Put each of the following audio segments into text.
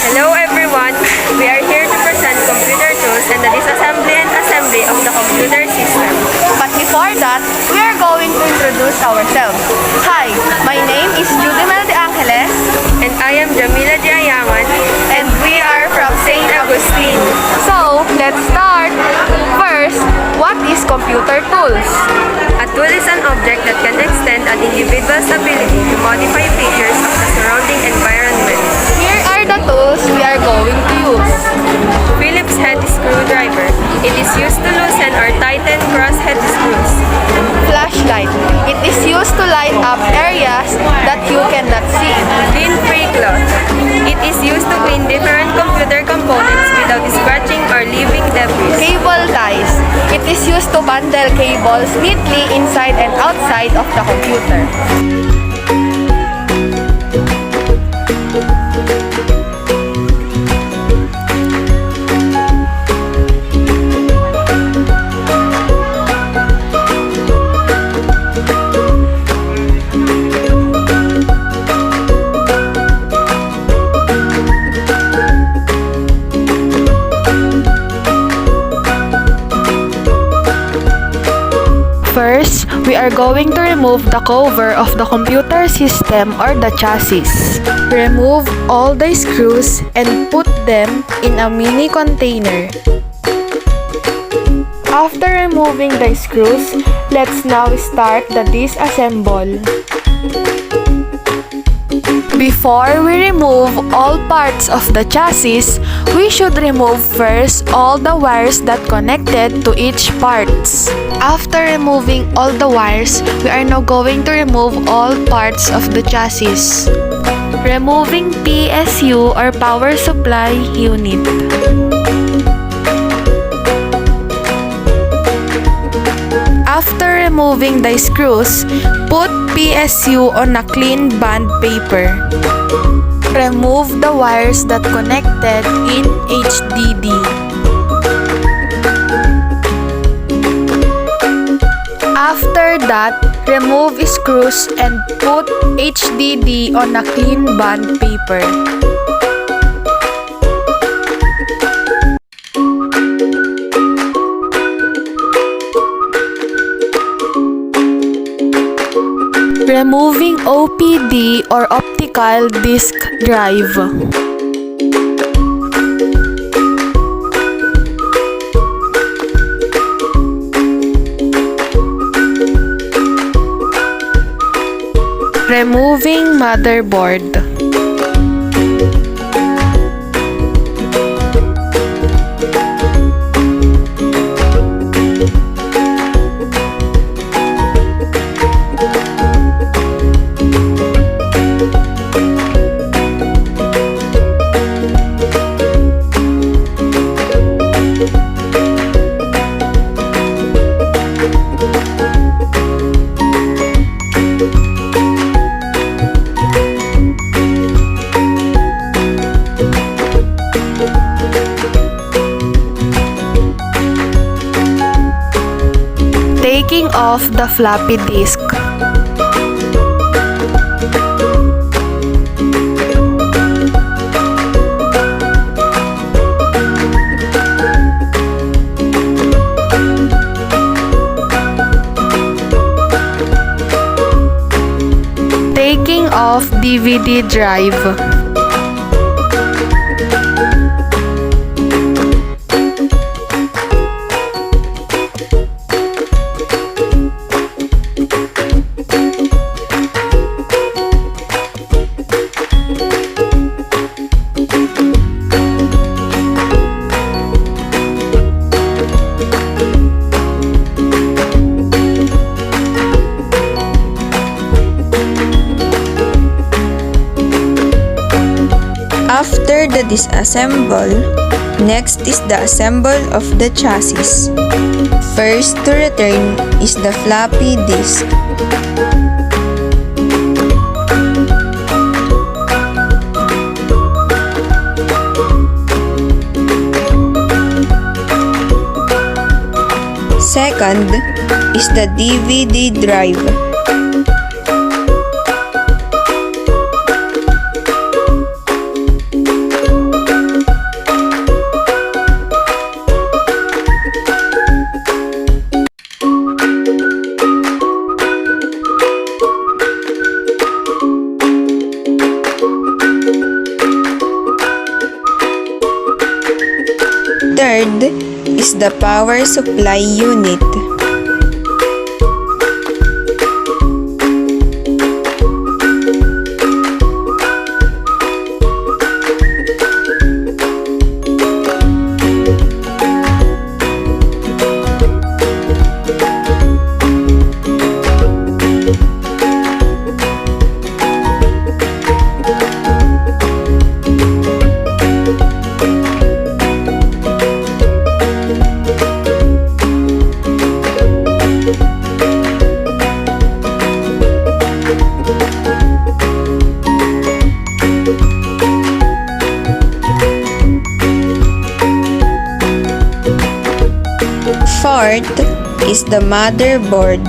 Hello everyone! We are here to present computer tools and the disassembly and assembly of the computer system. But before that, we are going to introduce ourselves. Hi, my name is Judimel de Angeles, And I am Jamila Diayangan, and we are from St. Agustin. So, let's start. First, what is computer tools? A tool is an object that can extend an individual's ability to modify features of the surrounding environment. Here are the tools we are going to use. Phillips head screwdriver. It is used to loosen or tighten cross-head screws. Flashlight. It is used to light up areas that you cannot see. Lint-free cloth. It is used to clean different computer components without scratching or leaving debris. Cable ties. It is used to bundle cables neatly inside and outside of the computer. First, we are going to remove the cover of the computer system or the chassis. Remove all the screws and put them in a mini container. After removing the screws, let's now start the disassemble. Before we remove all parts of the chassis, we should remove first all the wires that connected to each parts. After removing all the wires, we are now going to remove all parts of the chassis. Removing PSU or power supply unit. After removing the screws, put PSU on a clean bond paper. Remove the wires that connected in HDD. After that, remove screws and put HDD on a clean bond paper. Removing OPD or optical disk drive. Removing motherboard. Taking off the floppy disk. Taking off DVD drive. After the disassemble, next is the assemble of the chassis. First to return is the floppy disk. Second is the DVD drive. Third is the power supply unit. Fourth is the motherboard.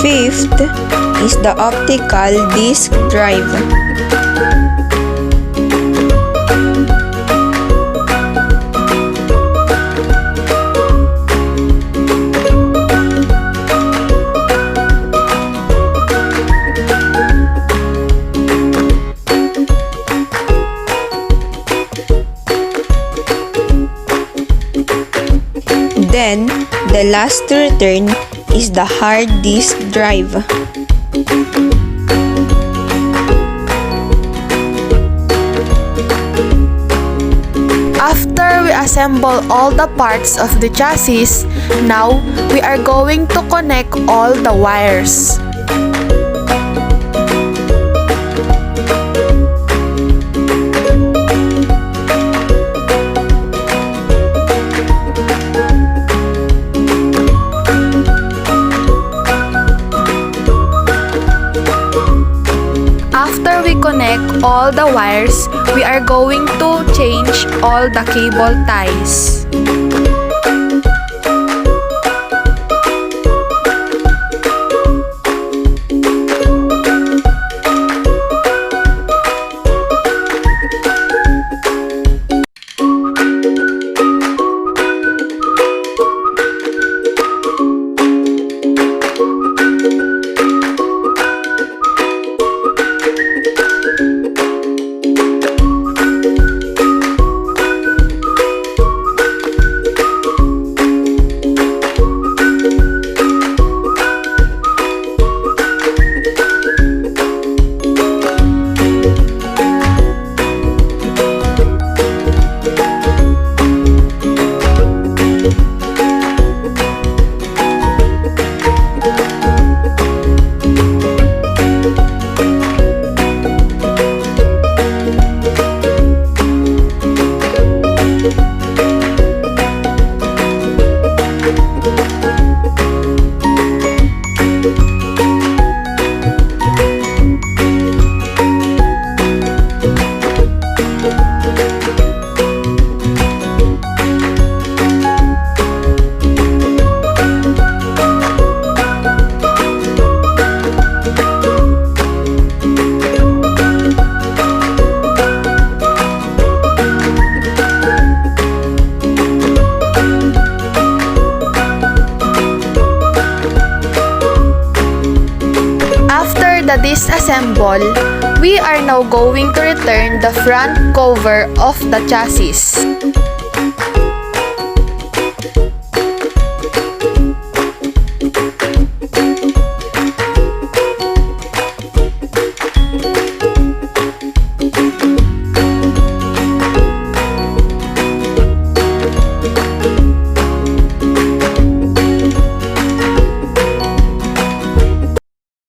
Fifth is the optical disk drive. Then, the last to return is the hard disk drive. After we assemble all the parts of the chassis, now we are going to connect all the wires. After we connect all the wires, we are going to change all the cable ties. The disassemble, we are now going to return the front cover of the chassis.